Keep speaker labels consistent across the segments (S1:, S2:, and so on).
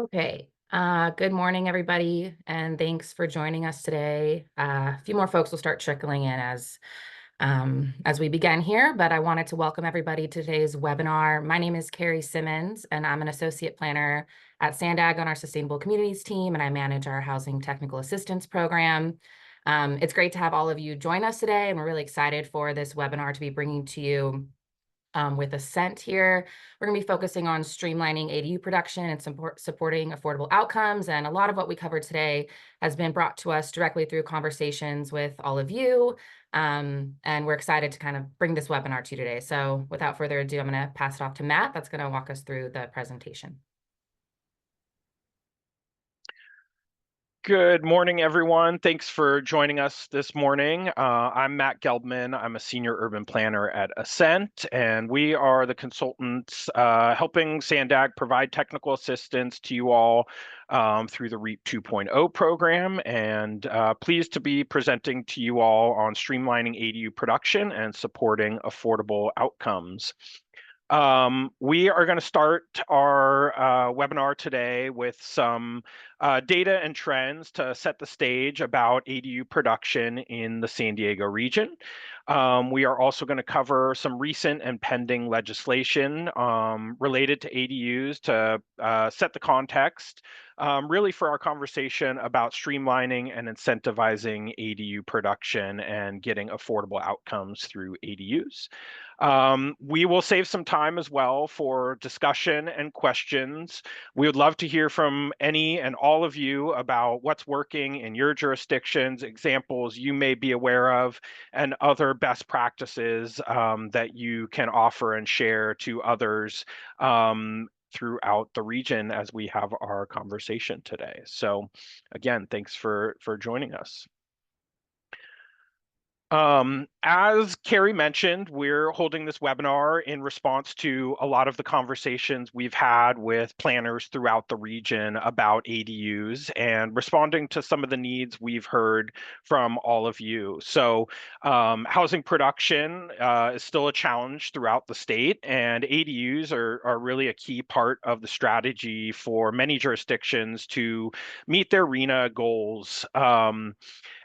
S1: Okay. Good morning, everybody, and thanks for joining us today. A few more folks will start trickling in as we begin here, but I wanted to welcome everybody to today's webinar. My name is Carrie Simmons, and I'm an associate planner at SANDAG on our Sustainable Communities team, and I manage our Housing Technical Assistance Program. It's great to have all of you join us today, and we're really excited for this webinar to be bringing to you with Ascent here. We're going to be focusing on streamlining ADU production and supporting affordable outcomes. And a lot of what we covered today has been brought to us directly through conversations with all of you. And we're excited to kind of bring this webinar to you today. So without further ado, I'm going to pass it off to Matt. That's going to walk us through the presentation.
S2: Good morning, everyone. Thanks for joining us this morning. I'm Matt Gelbman. I'm a senior urban planner at Ascent, and we are the consultants helping SANDAG provide technical assistance to you all through the REAP 2.0 program, and pleased to be presenting to you all on streamlining ADU production and supporting affordable outcomes. We are going to start our webinar today with some data and trends to set the stage about ADU production in the San Diego region. We are also going to cover some recent and pending legislation related to ADUs to set the context really for our conversation about streamlining and incentivizing ADU production and getting affordable outcomes through ADUs. We will save some time as well for discussion and questions. We would love to hear from any and all of you about what's working in your jurisdictions, examples you may be aware of, and other best practices that you can offer and share to others throughout the region as we have our conversation today. So again, thanks for joining us. As Carrie mentioned, we're holding this webinar in response to a lot of the conversations we've had with planners throughout the region about ADUs and responding to some of the needs we've heard from all of you. So housing production is still a challenge throughout the state, and ADUs are really a key part of the strategy for many jurisdictions to meet their RENA goals.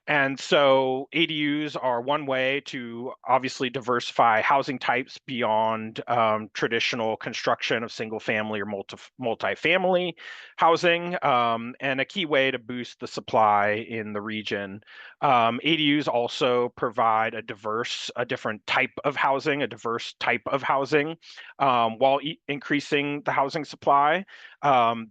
S2: And so ADUs are one way to obviously diversify housing types beyond traditional construction of single family or multifamily housing, and a key way to boost the supply in the region. ADUs also provide a different type of housing, a diverse type of housing, while increasing the housing supply.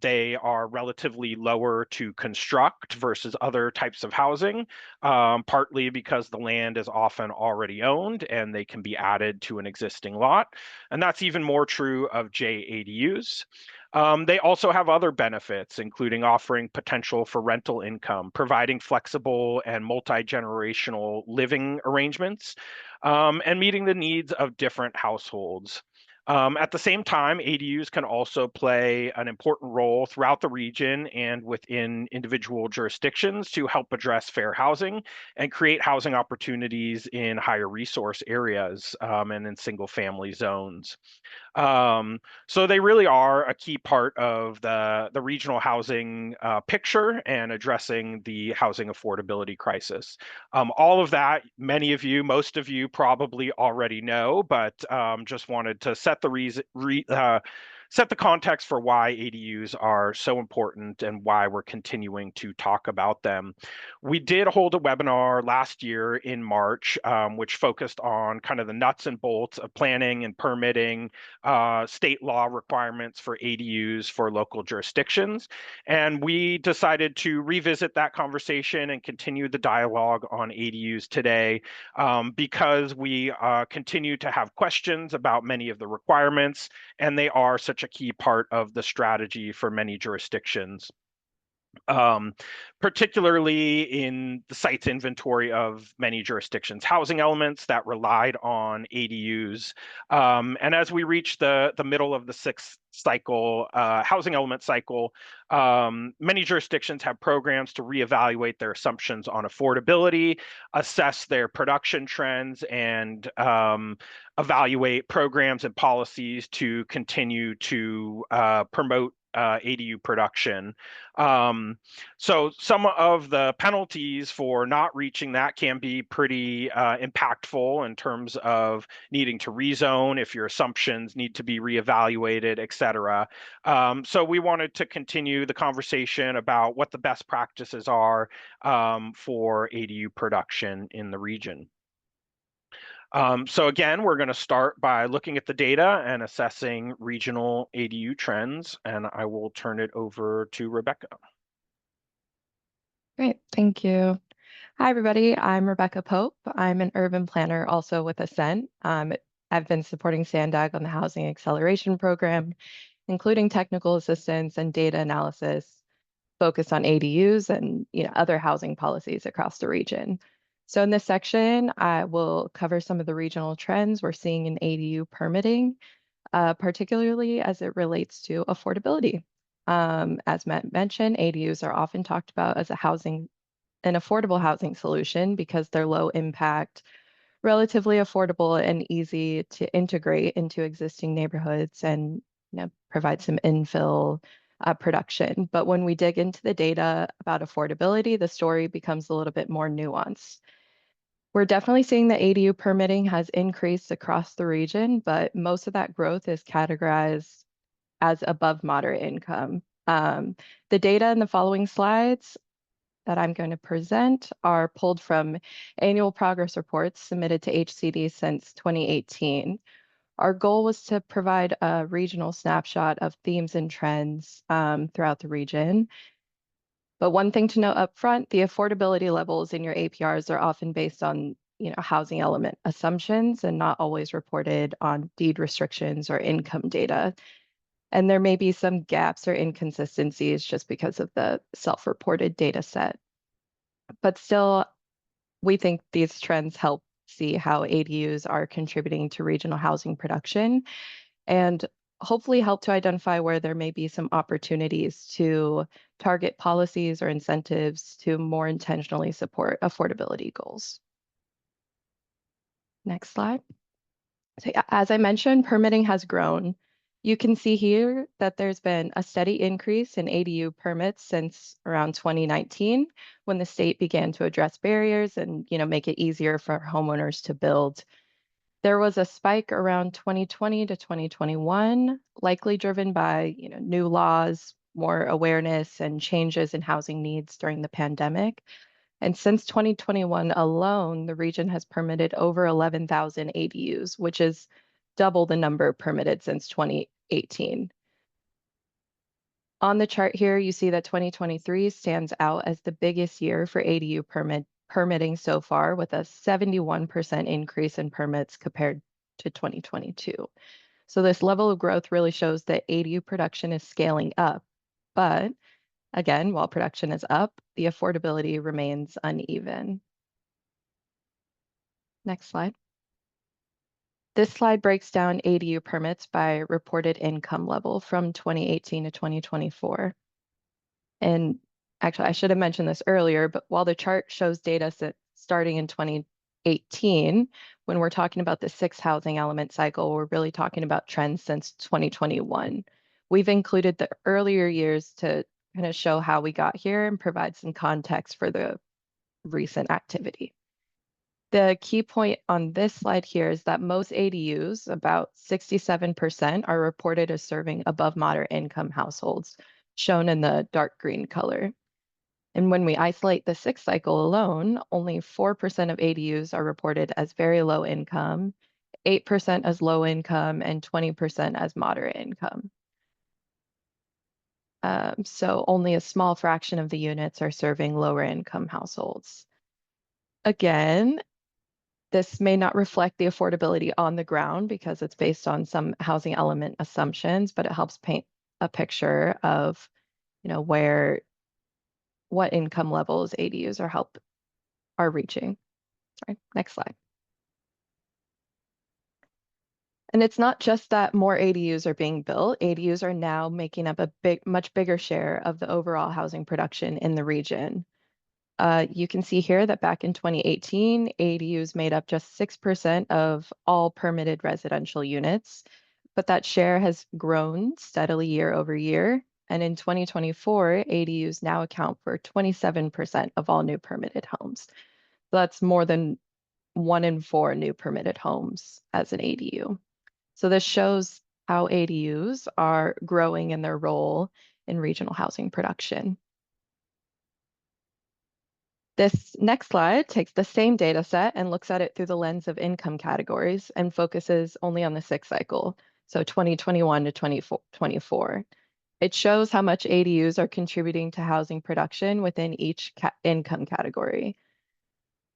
S2: They are relatively lower to construct versus other types of housing. Partly because the land is often already owned and they can be added to an existing lot. And that's even more true of JADUs. They also have other benefits, including offering potential for rental income, providing flexible and multi-generational living arrangements, and meeting the needs of different households. At the same time, ADUs can also play an important role throughout the region and within individual jurisdictions to help address fair housing and create housing opportunities in higher resource areas and in single family zones. So they really are a key part of the regional housing picture and addressing the housing affordability crisis. All of that, many of you, most of you probably already know, but just wanted to set the context for why ADUs are so important and why we're continuing to talk about them. We did hold a webinar last year in March, which focused on kind of the nuts and bolts of planning and permitting, state law requirements for ADUs for local jurisdictions. And we decided to revisit that conversation and continue the dialogue on ADUs today because we continue to have questions about many of the requirements, and they are such a key part of the strategy for many jurisdictions. Particularly in the site's inventory of many jurisdictions, housing elements that relied on ADUs. And as we reach the middle of the sixth cycle, housing element cycle, many jurisdictions have programs to reevaluate their assumptions on affordability, assess their production trends, and evaluate programs and policies to continue to promote ADU production. So some of the penalties for not reaching that can be pretty impactful in terms of needing to rezone if your assumptions need to be reevaluated, et cetera. So we wanted to continue the conversation about what the best practices are for ADU production in the region. So again, we're going to start by looking at the data and assessing regional ADU trends, and I will turn it over to Rebecca.
S3: Great, thank you. Hi, everybody. I'm Rebecca Pope. I'm an urban planner also with Ascent. I've been supporting SANDAG on the Housing Acceleration Program, including technical assistance and data analysis focused on ADUs and other housing policies across the region. So in this section, I will cover some of the regional trends we're seeing in ADU permitting, particularly as it relates to affordability. As Matt mentioned, ADUs are often talked about as an affordable housing solution because they're low impact, relatively affordable, and easy to integrate into existing neighborhoods and provide some infill production. But when we dig into the data about affordability, the story becomes a little bit more nuanced. We're definitely seeing that ADU permitting has increased across the region, but most of that growth is categorized as above moderate income. The data in the following slides that I'm going to present are pulled from annual progress reports submitted to HCD since 2018. Our goal was to provide a regional snapshot of themes and trends throughout the region. But one thing to note up front, the affordability levels in your APRs are often based on housing element assumptions and not always reported on deed restrictions or income data. And there may be some gaps or inconsistencies just because of the self-reported data set. But still, we think these trends help see how ADUs are contributing to regional housing production and hopefully help to identify where there may be some opportunities to target policies or incentives to more intentionally support affordability goals. Next slide. So as I mentioned, permitting has grown. You can see here that there's been a steady increase in ADU permits since around 2019, when the state began to address barriers and make it easier for homeowners to build. There was a spike around 2020 to 2021, likely driven by new laws, more awareness, and changes in housing needs during the pandemic. And since 2021 alone, the region has permitted over 11,000 ADUs, which is double the number permitted since 2018. On the chart here, you see that 2023 stands out as the biggest year for ADU permitting so far, with a 71% increase in permits compared to 2022. So this level of growth really shows that ADU production is scaling up. But again, while production is up, the affordability remains uneven. Next slide. This slide breaks down ADU permits by reported income level from 2018 to 2024. And actually, I should have mentioned this earlier, but while the chart shows data starting in 2018, when we're talking about the 6 housing element cycle, we're really talking about trends since 2021. We've included the earlier years to kind of show how we got here and provide some context for the recent activity. The key point on this slide here is that most ADUs, about 67%, are reported as serving above moderate income households, shown in the dark green color. And when we isolate the 6th cycle alone, only 4% of ADUs are reported as very low income, 8% as low income, and 20% as moderate income. So only a small fraction of the units are serving lower income households. Again, this may not reflect the affordability on the ground because it's based on some housing element assumptions, but it helps paint a picture of, what income levels ADUs are reaching. Sorry, next slide. And it's not just that more ADUs are being built. ADUs are now making up a much bigger share of the overall housing production in the region. You can see here that back in 2018, ADUs made up just 6% of all permitted residential units, but that share has grown steadily year over year. And in 2024, ADUs now account for 27% of all new permitted homes. So that's more than 1 in 4 new permitted homes as an ADU. So this shows how ADUs are growing in their role in regional housing production. This next slide takes the same data set and looks at it through the lens of income categories and focuses only on the 6th cycle, so 2021 to 2024. It shows how much ADUs are contributing to housing production within each income category.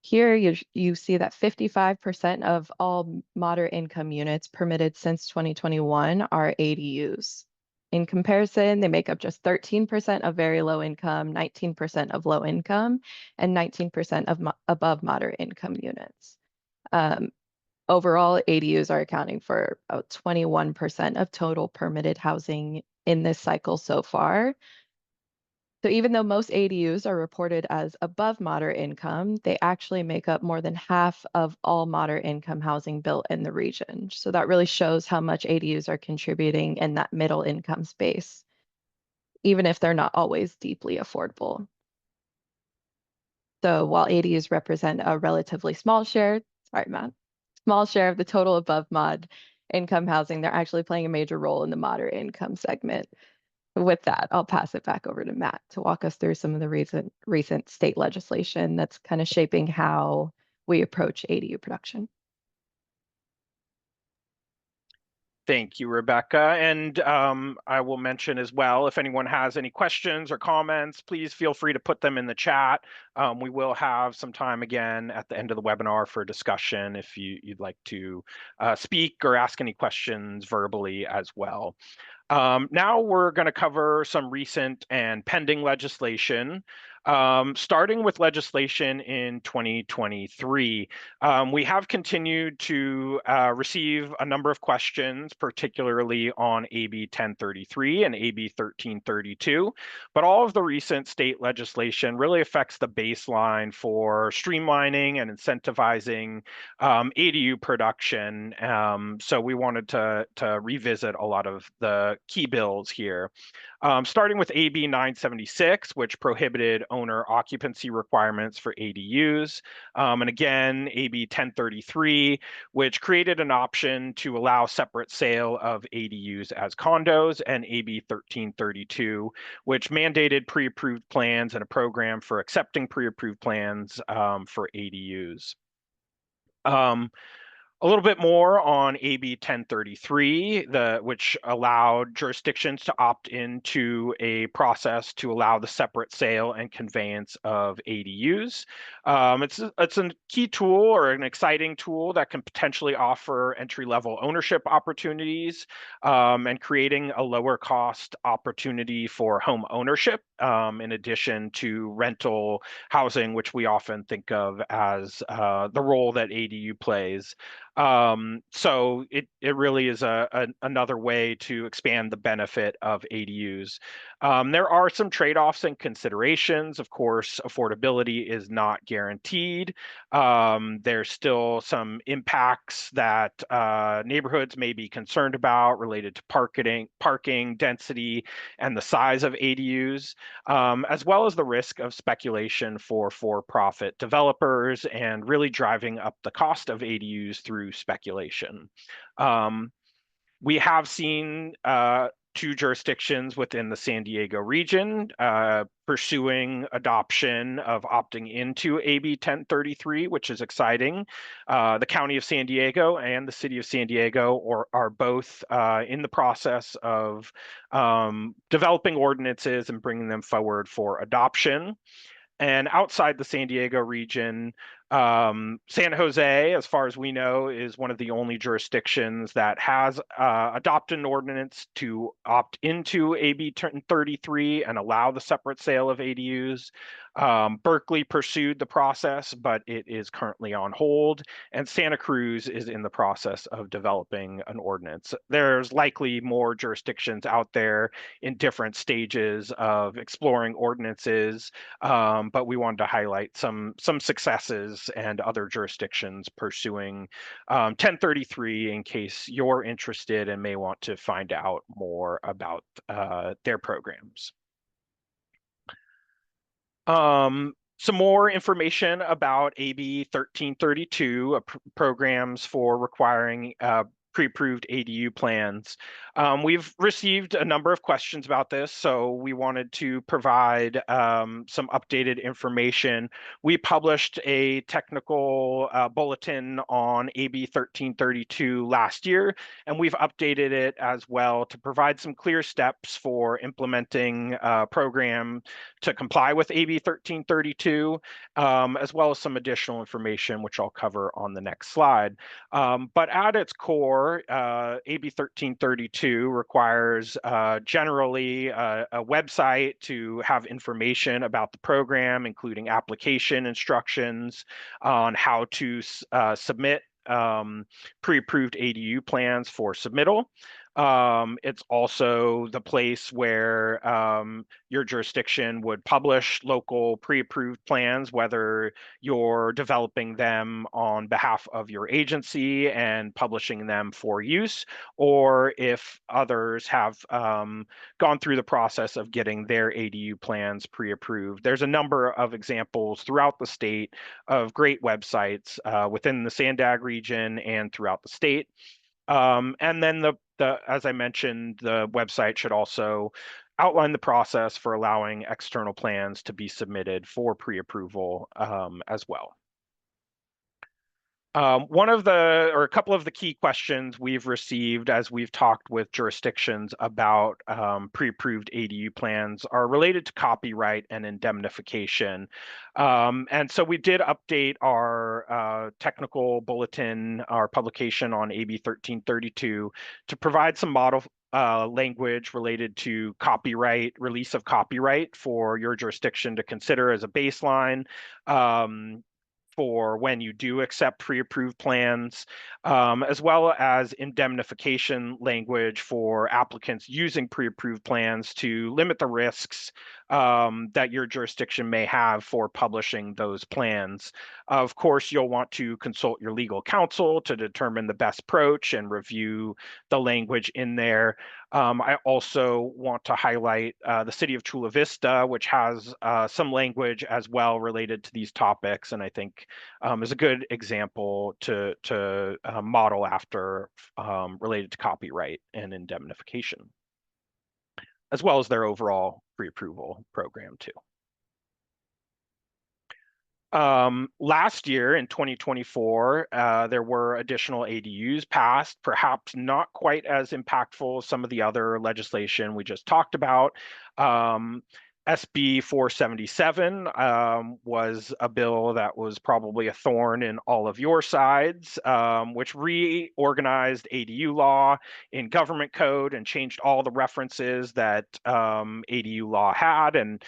S3: Here you see that 55% of all moderate income units permitted since 2021 are ADUs. In comparison, they make up just 13% of very low income, 19% of low income, and 19% of above moderate income units. Overall, ADUs are accounting for about 21% of total permitted housing in this cycle so far. So even though most ADUs are reported as above moderate income, they actually make up more than half of all moderate income housing built in the region. So that really shows how much ADUs are contributing in that middle income space, even if they're not always deeply affordable. So while ADUs represent a relatively small share, small share of the total above mod income housing, they're actually playing a major role in the moderate income segment. With that, I'll pass it back over to Matt to walk us through some of the recent state legislation that's kind of shaping how we approach ADU production.
S2: Thank you, Rebecca. And I will mention as well, if anyone has any questions or comments, please feel free to put them in the chat. We will have some time again at the end of the webinar for discussion if you'd like to speak or ask any questions verbally as well. Now we're going to cover some recent and pending legislation. Starting with legislation in 2023, we have continued to receive a number of questions, particularly on AB 1033 and AB 1332, but all of the recent state legislation really affects the baseline for streamlining and incentivizing ADU production. So we wanted to revisit a lot of the key bills here. Starting with AB 976, which prohibited owner occupancy requirements for ADUs. And again, AB 1033, which created an option to allow separate sale of ADUs as condos, and AB 1332, which mandated pre-approved plans and a program for accepting pre-approved plans for ADUs. A little bit more on AB 1033, which allowed jurisdictions to opt into a process to allow the separate sale and conveyance of ADUs. It's a key tool or an exciting tool that can potentially offer entry-level ownership opportunities and creating a lower cost opportunity for home ownership in addition to rental housing, which we often think of as the role that ADU plays. So it really is another way to expand the benefit of ADUs. There are some trade-offs and considerations. Of course, affordability is not guaranteed. There's still some impacts that neighborhoods may be concerned about related to parking density and the size of ADUs, as well as the risk of speculation for-profit developers and really driving up the cost of ADUs through speculation. We have seen 2 jurisdictions within the San Diego region pursuing adoption of opting into AB 1033, which is exciting. The County of San Diego and the City of San Diego are both in the process of developing ordinances and bringing them forward for adoption. And outside the San Diego region, San Jose, as far as we know, is one of the only jurisdictions that has adopted an ordinance to opt into AB 1033 and allow the separate sale of ADUs. Berkeley pursued the process, but it is currently on hold, and Santa Cruz is in the process of developing an ordinance. There's likely more jurisdictions out there in different stages of exploring ordinances, but we wanted to highlight some successes provinces and other jurisdictions pursuing 1033 in case you're interested and may want to find out more about their programs. Some more information about AB 1332, programs for requiring pre-approved ADU plans. We've received a number of questions about this, so we wanted to provide some updated information. We published a technical bulletin on AB 1332 last year, and we've updated it as well to provide some clear steps for implementing a program to comply with AB 1332, as well as some additional information, which I'll cover on the next slide. But at its core, AB 1332 requires generally a website to have information about the program, including application instructions on how to submit pre-approved ADU plans for submittal. It's also the place where your jurisdiction would publish local pre-approved plans, whether you're developing them on behalf of your agency and publishing them for use, or if others have gone through the process of getting their ADU plans pre-approved. There's a number of examples throughout the state of great websites within the SANDAG region and throughout the state. And then as I mentioned, the website should also outline the process for allowing external plans to be submitted for pre-approval as well. A couple of the key questions we've received as we've talked with jurisdictions about pre-approved ADU plans are related to copyright and indemnification. And so we did update our technical bulletin, our publication on AB 1332, to provide some model language related to copyright, release of copyright for your jurisdiction to consider as a baseline for when you do accept pre-approved plans, as well as indemnification language for applicants using pre-approved plans to limit the risks that your jurisdiction may have for publishing those plans. Of course, you'll want to consult your legal counsel to determine the best approach and review the language in there. I also want to highlight the City of Chula Vista, which has some language as well related to these topics, and I think is a good example to model after related to copyright and indemnification, as well as their overall pre-approval program too. Last year in 2024, there were additional ADUs passed, perhaps not quite as impactful as some of the other legislation we just talked about. SB 477 was a bill that was probably a thorn in all of your sides, which reorganized ADU law in government code and changed all the references that ADU law had, and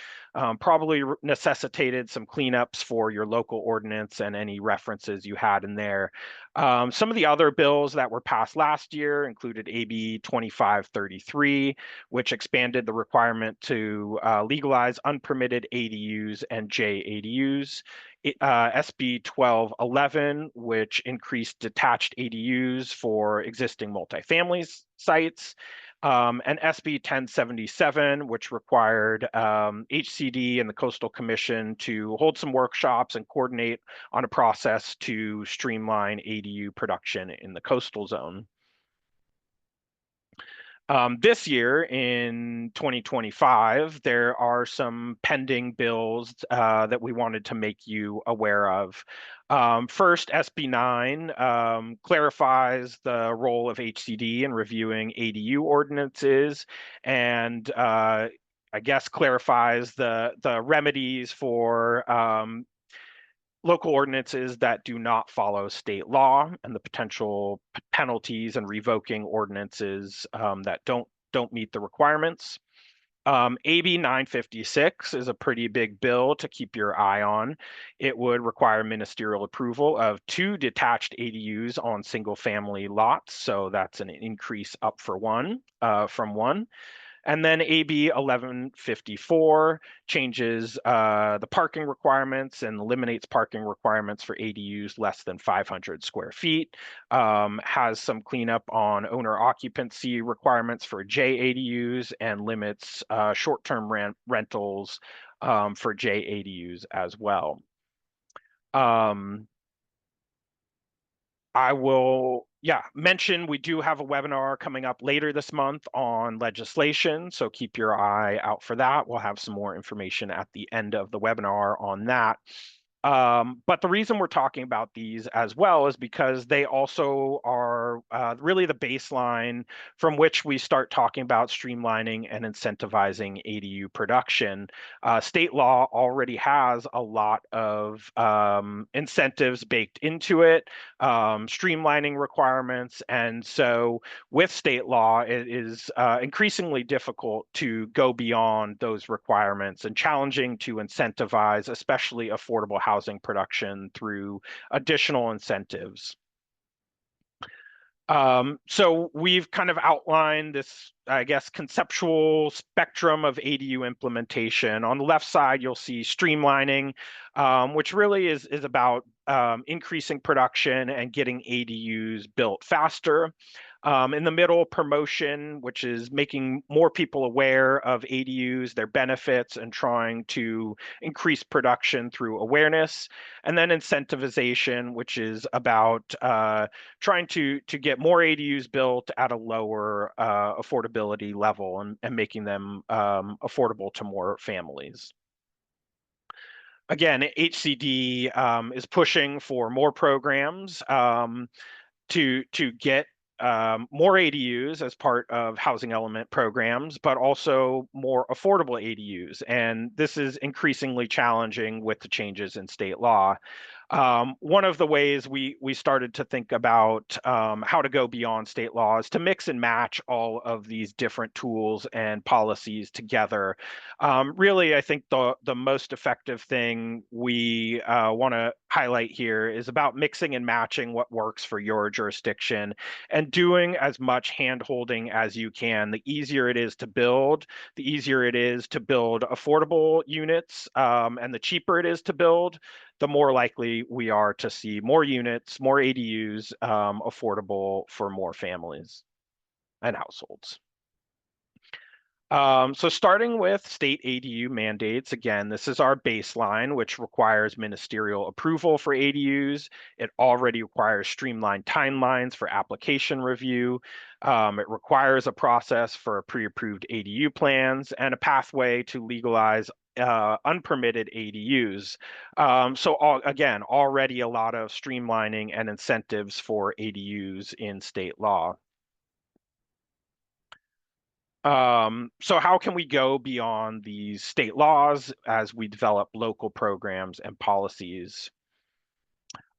S2: probably necessitated some cleanups for your local ordinance and any references you had in there. Some of the other bills that were passed last year included AB 2533, which expanded the requirement to legalize unpermitted ADUs and JADUs. SB 1211, which increased detached ADUs for existing multifamily sites. And SB 1077, which required HCD and the Coastal Commission to hold some workshops and coordinate on a process to streamline ADU production in the coastal zone. This year, in 2025, there are some pending bills that we wanted to make you aware of. First, SB 9 clarifies the role of HCD in reviewing ADU ordinances and I guess clarifies the remedies for local ordinances that do not follow state law and the potential penalties and revoking ordinances that don't meet the requirements. AB 956 is a pretty big bill to keep your eye on. It would require ministerial approval of 2 detached ADUs on single family lots. So that's an increase up from one. And then AB 1154 changes the parking requirements and eliminates parking requirements for ADUs less than 500 square feet, has some cleanup on owner occupancy requirements for JADUs, and limits short-term rentals for JADUs as well. I will, mention we do have a webinar coming up later this month on legislation, so keep your eye out for that. We'll have some more information at the end of the webinar on that. But the reason we're talking about these as well is because they also are really the baseline from which we start talking about streamlining and incentivizing ADU production. State law already has a lot of incentives baked into it, streamlining requirements, and so with state law, it is increasingly difficult to go beyond those requirements and challenging to incentivize, especially affordable housing production through additional incentives. So we've kind of outlined this, I guess, conceptual spectrum of ADU implementation. On the left side, you'll see streamlining, which really is about increasing production and getting ADUs built faster. In the middle, promotion, which is making more people aware of ADUs, their benefits, and trying to increase production through awareness. And then incentivization, which is about trying to get more ADUs built at a lower affordability level and making them affordable to more families. Again, HCD is pushing for more programs to get more ADUs as part of housing element programs, but also more affordable ADUs. And this is increasingly challenging with the changes in state law. One of the ways we started to think about how to go beyond state laws to mix and match all of these different tools and policies together. Really, I think the most effective thing we want to highlight here is about mixing and matching what works for your jurisdiction and doing as much hand-holding as you can. The easier it is to build, the easier it is to build affordable units, and the cheaper it is to build, the more likely we are to see more units, more ADUs affordable for more families and households. So starting with state ADU mandates, again, this is our baseline, which requires ministerial approval for ADUs. It already requires streamlined timelines for application review. It requires a process for pre-approved ADU plans and a pathway to legalize unpermitted ADUs. Again, already a lot of streamlining and incentives for ADUs in state law. So how can we go beyond these state laws as we develop local programs and policies?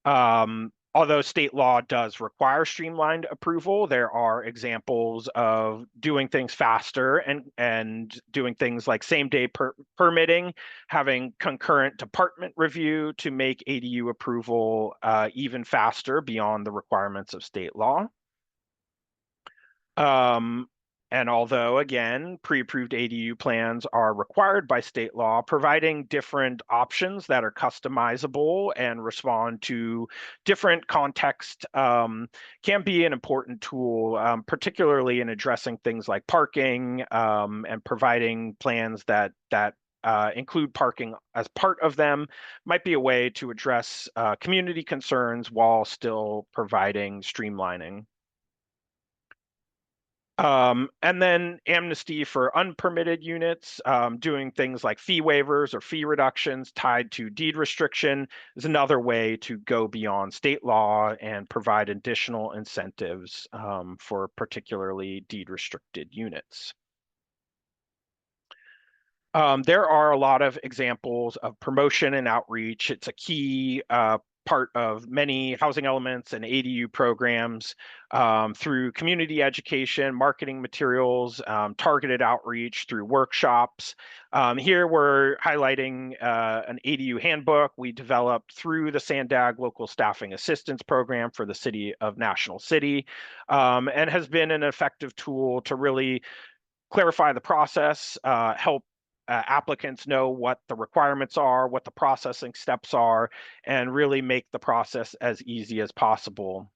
S2: Although state law does require streamlined approval, there are examples of doing things faster and doing things like same-day permitting, having concurrent department review to make ADU approval even faster beyond the requirements of state law. And although, again, pre-approved ADU plans are required by state law, providing different options that are customizable and respond to different contexts can be an important tool, particularly in addressing things like parking and providing plans that include parking as part of them might be a way to address community concerns while still providing streamlining. And then amnesty for unpermitted units, doing things like fee waivers or fee reductions tied to deed restriction is another way to go beyond state law and provide additional incentives for particularly deed restricted units. There are a lot of examples of promotion and outreach. It's a key part of many housing elements and ADU programs through community education, marketing materials, targeted outreach through workshops. Here we're highlighting an ADU handbook we developed through the SANDAG Local Staffing Assistance Program for the City of National City, and has been an effective tool to really clarify the process, help applicants know what the requirements are, what the processing steps are, and really make the process as easy as possible.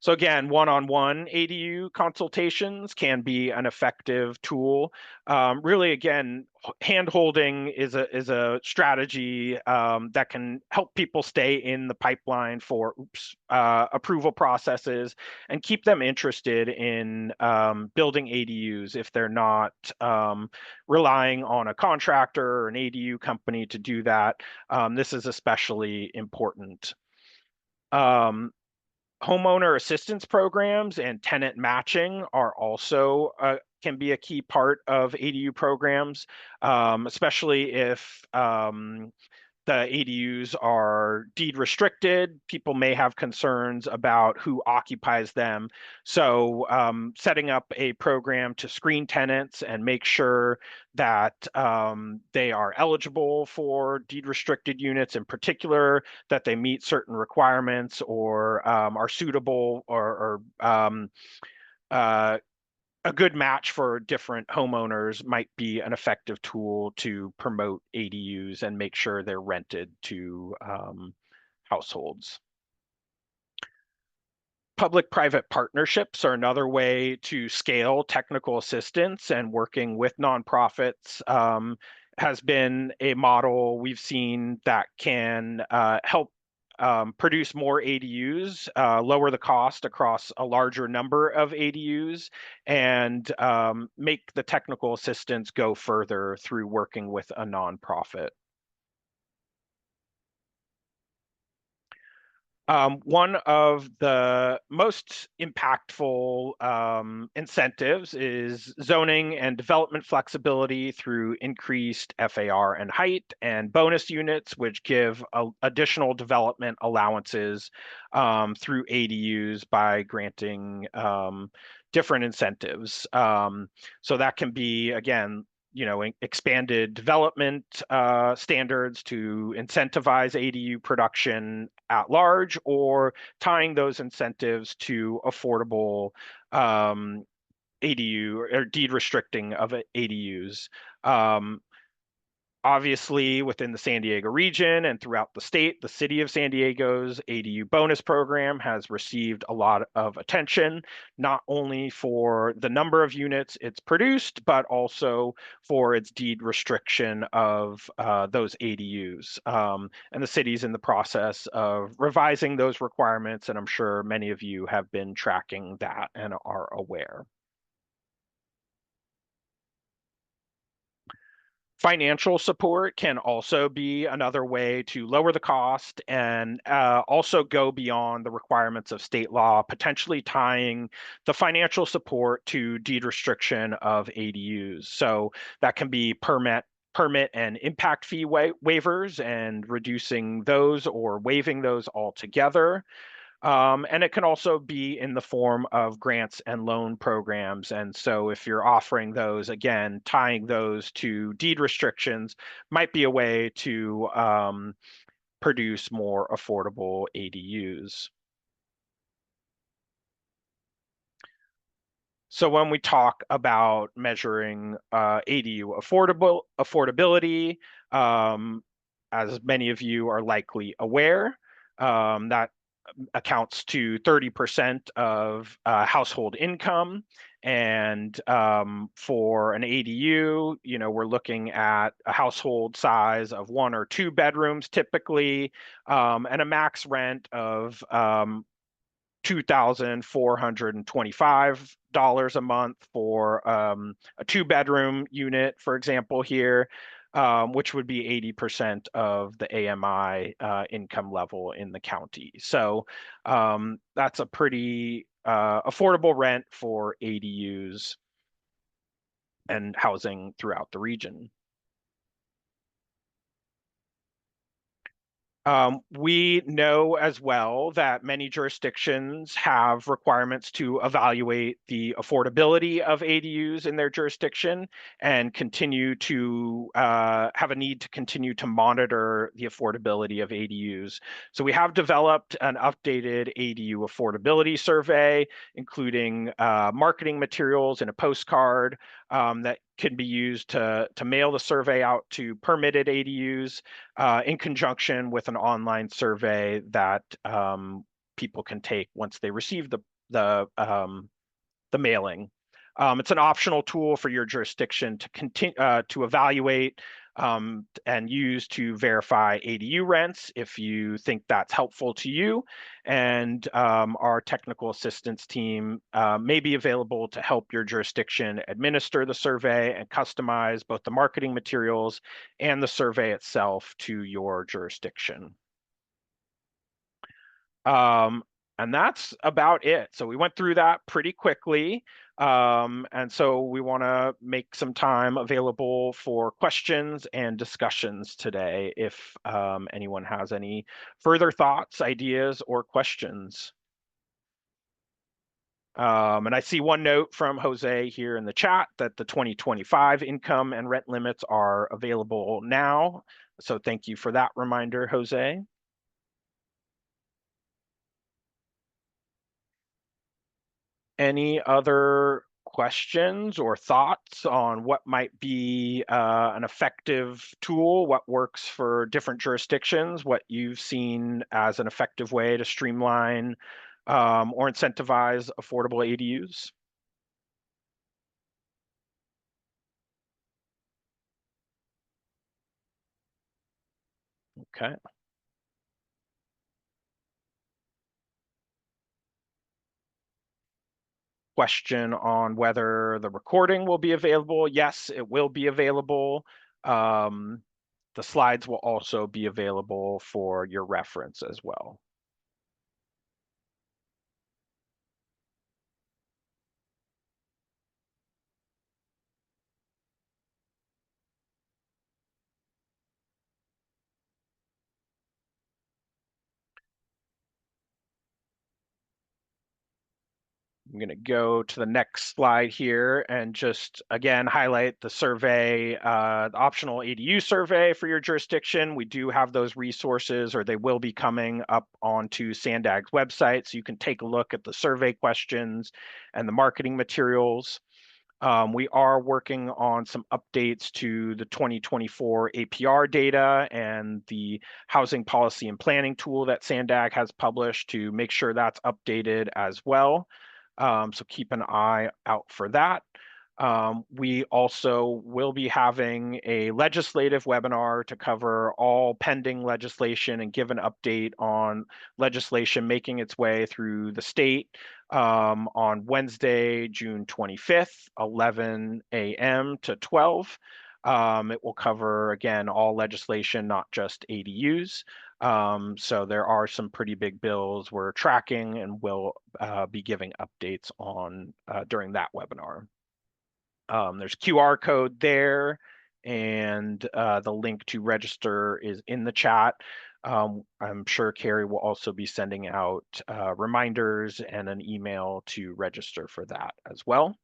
S2: So again, one-on-one ADU consultations can be an effective tool. Really, again, hand-holding is a strategy that can help people stay in the pipeline for approval processes and keep them interested in building ADUs if they're not relying on a contractor or an ADU company to do that. This is especially important. Homeowner assistance programs and tenant matching are also can be a key part of ADU programs, especially if the ADUs are deed restricted. People may have concerns about who occupies them. So setting up a program to screen tenants and make sure that they are eligible for deed restricted units, in particular, that they meet certain requirements or are suitable or a good match for different homeowners might be an effective tool to promote ADUs and make sure they're rented to households. Public-private partnerships are another way to scale technical assistance, and working with nonprofits has been a model we've seen that can help produce more ADUs, lower the cost across a larger number of ADUs, and make the technical assistance go further through working with a nonprofit. One of the most impactful incentives is zoning and development flexibility through increased FAR and height, and bonus units, which give additional development allowances through ADUs by granting different incentives. So that can be, again, expanded development standards to incentivize ADU production at large, or tying those incentives to affordable ADU or deed restricting of ADUs. Obviously, within the San Diego region and throughout the state, the City of San Diego's ADU bonus program has received a lot of attention, not only for the number of units it's produced, but also for its deed restriction of those ADUs. And the city's in the process of revising those requirements, and I'm sure many of you have been tracking that and are aware. Financial support can also be another way to lower the cost and also go beyond the requirements of state law, potentially tying the financial support to deed restriction of ADUs. So that can be permit and impact fee waivers, and reducing those or waiving those altogether. And it can also be in the form of grants and loan programs. And so if you're offering those, again, tying those to deed restrictions might be a way to produce more affordable ADUs. So when we talk about measuring ADU affordability, as many of you are likely aware, that accounts to 30% of household income. And for an ADU, we're looking at a household size of 1 or 2 bedrooms typically, and a max rent of $2,425 a month for a 2-bedroom unit, for example, here. Which would be 80% of the AMI income level in the county. So that's a pretty affordable rent for ADUs and housing throughout the region. We know as well that many jurisdictions have requirements to evaluate the affordability of ADUs in their jurisdiction and continue to have a need to continue to monitor the affordability of ADUs. So we have developed an updated ADU affordability survey, including marketing materials and a postcard that can be used to mail the survey out to permitted ADUs in conjunction with an online survey that people can take once they receive the mailing. It's an optional tool for your jurisdiction to continue to evaluate and use to verify ADU rents if you think that's helpful to you. And our technical assistance team may be available to help your jurisdiction administer the survey and customize both the marketing materials and the survey itself to your jurisdiction. And that's about it. So we went through that pretty quickly. And so we want to make some time available for questions and discussions today if anyone has any further thoughts, ideas, or questions. And I see one note from Jose here in the chat that the 2025 income and rent limits are available now. So thank you for that reminder, Jose. Any other questions or thoughts on what might be an effective tool, what works for different jurisdictions, what you've seen as an effective way to streamline or incentivize affordable ADUs? Okay. Question on whether the recording will be available. Yes, it will be available. The slides will also be available for your reference as well. I'm going to go to the next slide here and just again highlight the survey, the optional ADU survey for your jurisdiction. We do have those resources, or they will be coming up onto SANDAG's website, so you can take a look at the survey questions and the marketing materials. We are working on some updates to the 2024 APR data and the housing policy and planning tool that SANDAG has published to make sure that's updated as well. So keep an eye out for that. We also will be having a legislative webinar to cover all pending legislation and give an update on legislation making its way through the state on Wednesday, June 25th, 11 a.m. to 12. It will cover, again, all legislation, not just ADUs. So there are some pretty big bills we're tracking and will be giving updates on during that webinar. There's a QR code there, and the link to register is in the chat. I'm sure Carrie will also be sending out reminders and an email to register for that as well.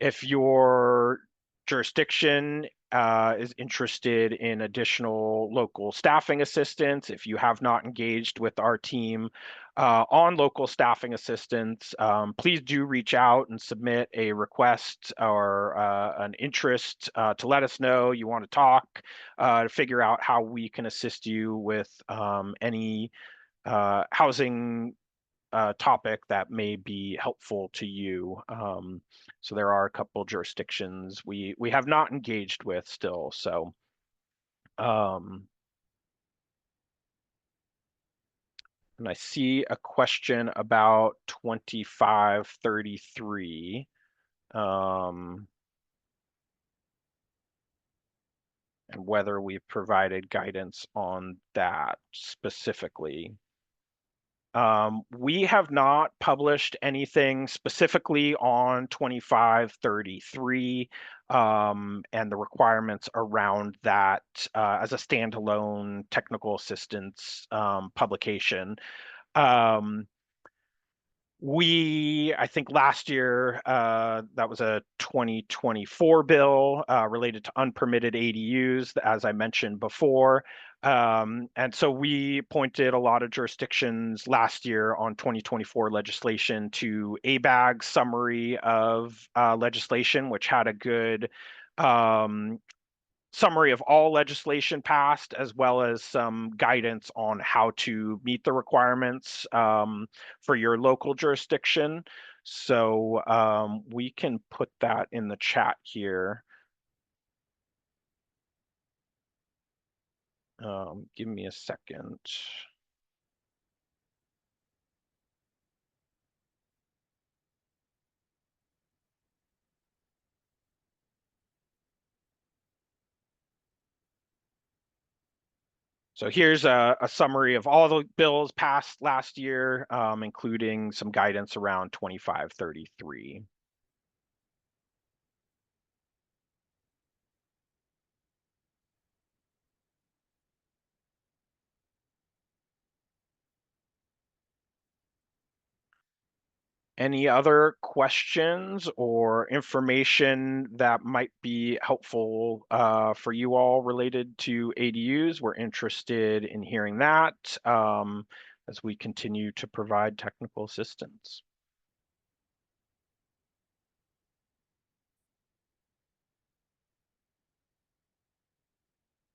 S2: If your jurisdiction is interested in additional local staffing assistance, if you have not engaged with our team on local staffing assistance, please do reach out and submit a request or an interest to let us know you want to talk, to figure out how we can assist you with any housing topic that may be helpful to you. So there are a couple jurisdictions we have not engaged with still. So and I see a question about 2533. And whether we've provided guidance on that specifically. We have not published anything specifically on 2533 and the requirements around that as a standalone technical assistance publication. I think last year, that was a 2024 bill related to unpermitted ADUs, as I mentioned before. And so we pointed a lot of jurisdictions last year on 2024 legislation to ABAG's summary of legislation, which had a good summary of all legislation passed, as well as some guidance on how to meet the requirements for your local jurisdiction. So we can put that in the chat here. Give me a second. So here's a summary of all the bills passed last year, including some guidance around 2533. Any other questions or information that might be helpful for you all related to ADUs? We're interested in hearing that as we continue to provide technical assistance.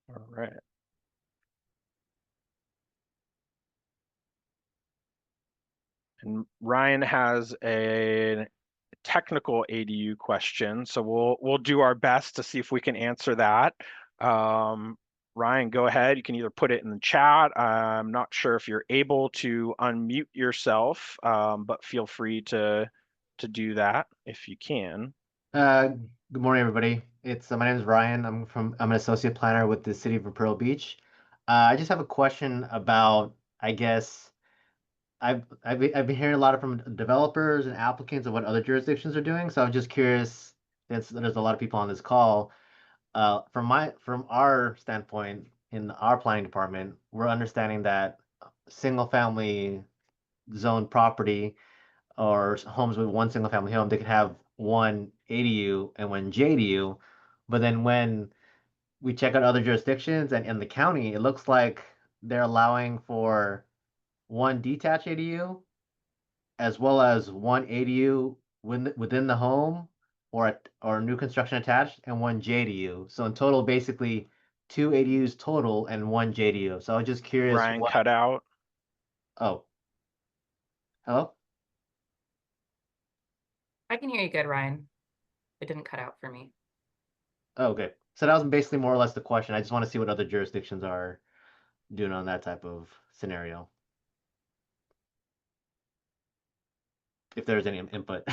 S2: All right. And Ryan has a technical ADU question, so we'll do our best to see if we can answer that. Ryan, go ahead. You can either put it in the chat. I'm not sure if you're able to unmute yourself, but feel free to do that if you can.
S4: Good morning, everybody. My name is Ryan. I'm an associate planner with the city of Imperial Beach. I just have a question about, I guess, I've been hearing a lot from developers and applicants of what other jurisdictions are doing. So I'm just curious, since there's a lot of people on this call, from our standpoint in our planning department, we're understanding that single family zone property or homes with one single family home, they can have one ADU and one JDU. But then when we check out other jurisdictions and in the county, it looks like they're allowing for one detached ADU as well as one ADU within the home or new construction attached and one JDU. So in total, basically 2 ADUs total and one JDU. So I was just curious.
S2: Ryan cut out.
S4: Oh, hello?
S1: I can hear you good, Ryan. It didn't cut out for me.
S4: Oh, okay. So that was basically more or less the question. I just want to see what other jurisdictions are doing on that type of scenario. If there's any input.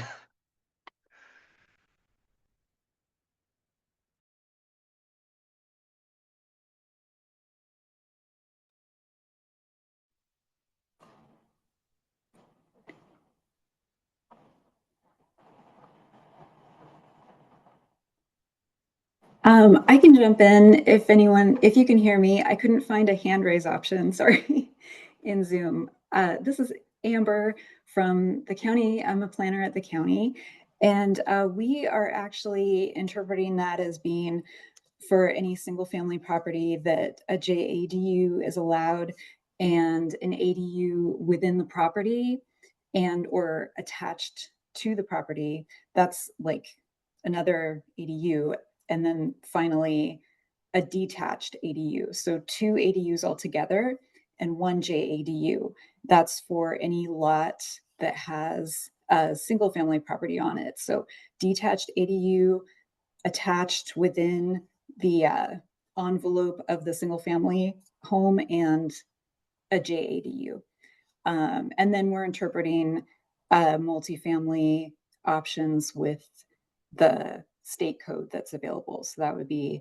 S5: I can jump in if you can hear me. I couldn't find a hand raise option, sorry, in Zoom. This is Amber from the county. I'm a planner at the county, and we are actually interpreting that as being for any single family property that a JADU is allowed and an ADU within the property and or attached to the property, that's like another ADU. And then finally, a detached ADU. So 2 ADUs altogether and 1 JADU. That's for any lot that has a single family property on it. So detached ADU attached within the envelope of the single family home and a JADU. And then we're interpreting multifamily options with the state code that's available. So that would be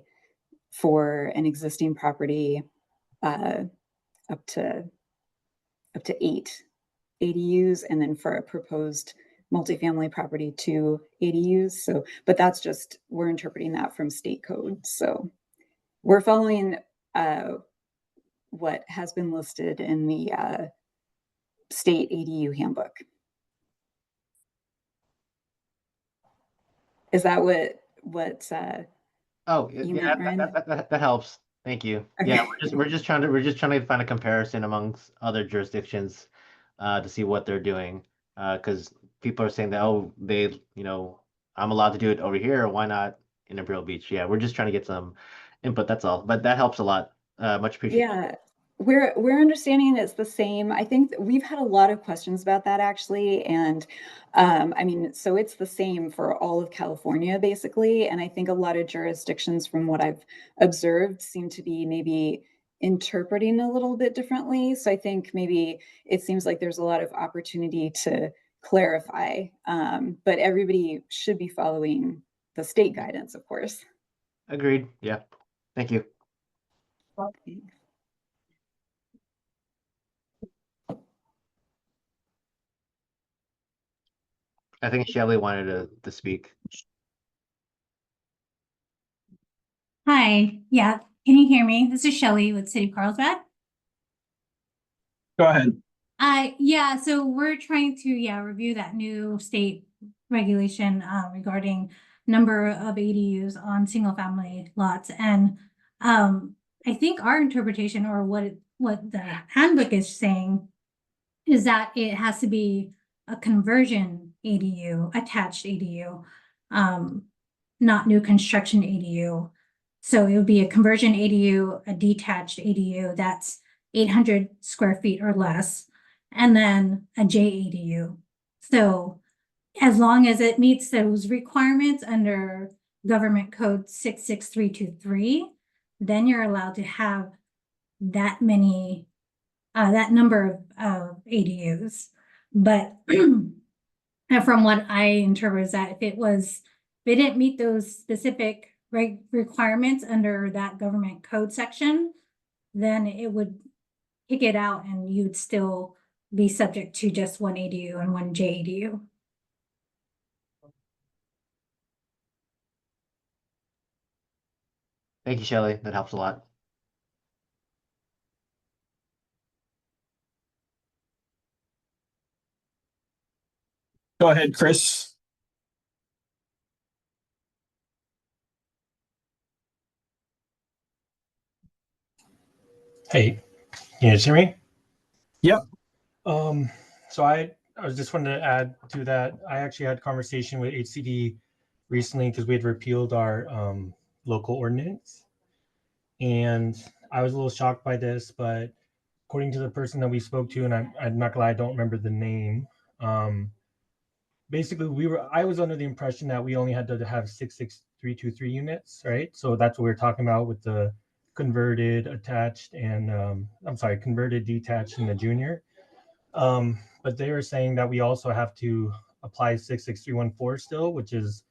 S5: for an existing property up to 8 ADUs, and then for a proposed multifamily property, 2 ADUs. So, but that's just, we're interpreting that from state code. So we're following what has been listed in the state ADU handbook. Is that what
S4: Oh,
S5: you
S4: yeah,
S5: meant, Ryan?
S4: that helps. Thank you.
S5: Okay.
S4: Yeah, we're just trying to find a comparison amongst other jurisdictions to see what they're doing. Because people are saying that, oh, they, I'm allowed to do it over here, why not in Imperial Beach? Yeah, we're just trying to get some input, that's all. But that helps a lot. Much appreciated.
S5: Yeah, we're understanding it's the same. I think that we've had a lot of questions about that actually, and I mean, so it's the same for all of California basically, and I think a lot of jurisdictions, from what I've observed, seem to be maybe interpreting a little bit differently. So I think maybe it seems like there's a lot of opportunity to clarify, but everybody should be following the state guidance, of course.
S4: Agreed. Yeah. Thank you.
S5: Thanks.
S4: I think Shelley wanted to speak.
S6: Hi, yeah, can you hear me? This is Shelley with City of Carlsbad.
S7: Go ahead.
S6: Yeah, so we're trying to, review that new state regulation regarding number of ADUs on single family lots. And I think our interpretation, or what the handbook is saying, is that it has to be a conversion ADU, attached ADU, not new construction ADU. So it would be a conversion ADU, a detached ADU that's 800 square feet or less, and then a JADU. So as long as it meets those requirements under Government Code 66323, then you're allowed to have that many, that number of ADUs. But from what I interpret is that if they didn't meet those specific requirements under that government code section, then it would kick it out and you'd still be subject to just one ADU and one JADU.
S4: Thank you, Shelley. That helps a lot.
S7: Go ahead, Chris.
S8: Hey, can you guys hear me?
S7: Yep.
S8: So I was just wanted to add to that. I actually had a conversation with HCD recently because we had repealed our local ordinance. And I was a little shocked by this, but according to the person that we spoke to, and I'm not gonna lie, I don't remember the name. Basically, I was under the impression that we only had to have 66323 units, right? So that's what we were talking about with the converted, attached, and converted, detached, and the junior. But they were saying that we also have to apply 66314 still, which is,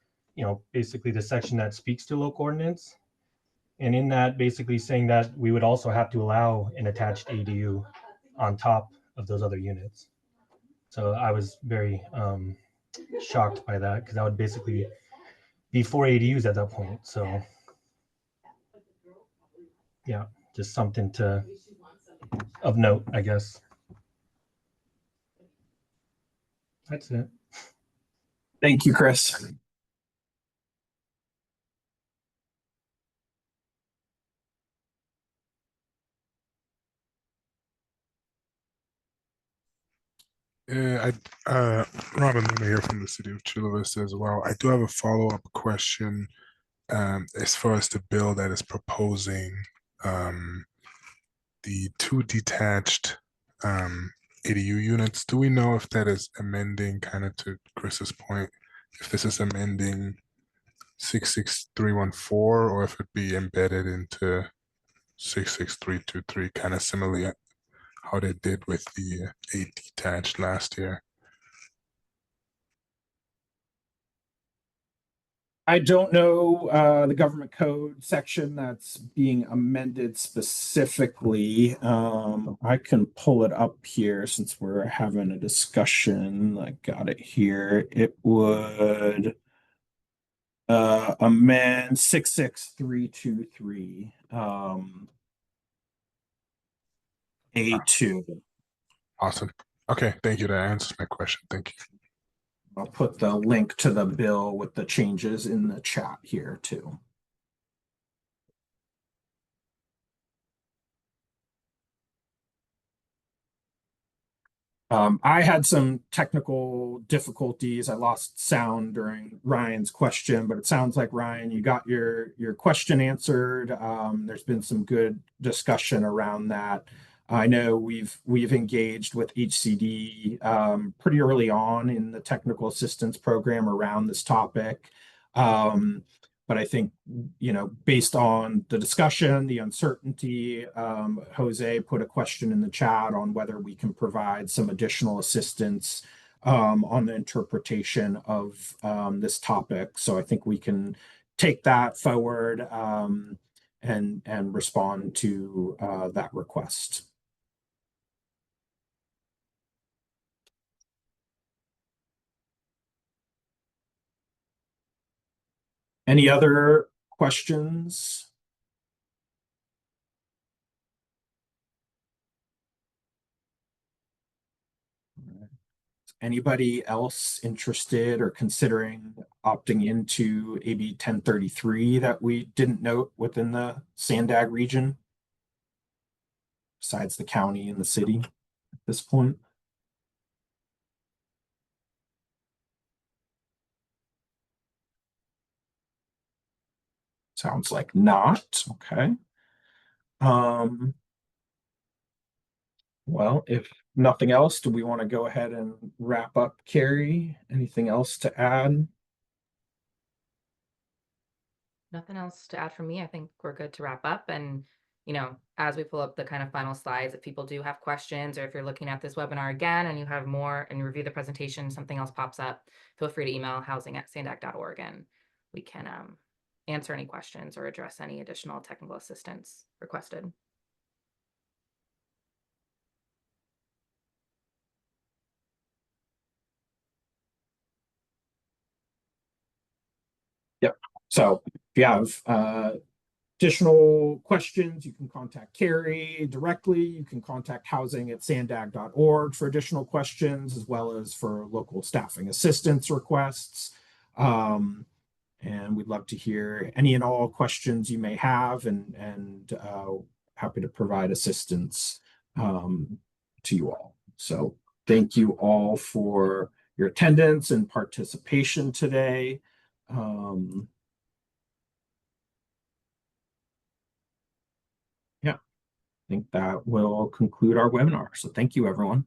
S8: basically the section that speaks to local ordinance. And in that, basically saying that we would also have to allow an attached ADU on top of those other units. So I was very shocked by that, because that would basically be 4 ADUs at that point. So yeah, just something of note, I guess. That's it.
S7: Thank you, Chris.
S9: Robin Luna here from the city of Chula Vista as well. I do have a follow-up question as far as the bill that is proposing the 2 detached ADU units. Do we know if that is amending, kind of to Chris's point, if this is amending 66314 or if it be embedded into 66323, kind of similarly how they did with the 8 detached last year?
S7: I don't know the government code section that's being amended specifically. I can pull it up here since we're having a discussion. I got it here. It would amend 66323 A2.
S9: Awesome. Okay, thank you. That answers my question. Thank you.
S7: I'll put the link to the bill with the changes in the chat here too. I had some technical difficulties. I lost sound during Ryan's question, but it sounds like, Ryan, you got your question answered. There's been some good discussion around that. I know we've engaged with HCD pretty early on in the technical assistance program around this topic. But I think, based on the discussion, the uncertainty, Jose put a question in the chat on whether we can provide some additional assistance on the interpretation of this topic. So I think we can take that forward and respond to that request. Any other questions? Anybody else interested or considering opting into AB 1033 that we didn't note within the SANDAG region, besides the county and the city at this point? Sounds like not. Okay. Well, if nothing else, do we want to go ahead and wrap up, Carrie? Anything else to add?
S1: Nothing else to add from me. I think we're good to wrap up. And, as we pull up the kind of final slides, if people do have questions, or if you're looking at this webinar again and you have more and you review the presentation, something else pops up, feel free to email housing@sandag.org and we can answer any questions or address any additional technical assistance requested.
S7: Yep. So if you have additional questions, you can contact Carrie directly. You can contact housing@sandag.org for additional questions, as well as for local staffing assistance requests. And we'd love to hear any and all questions you may have, and happy to provide assistance to you all. So thank you all for your attendance and participation today. Yeah, I think that will conclude our webinar. So thank you, everyone.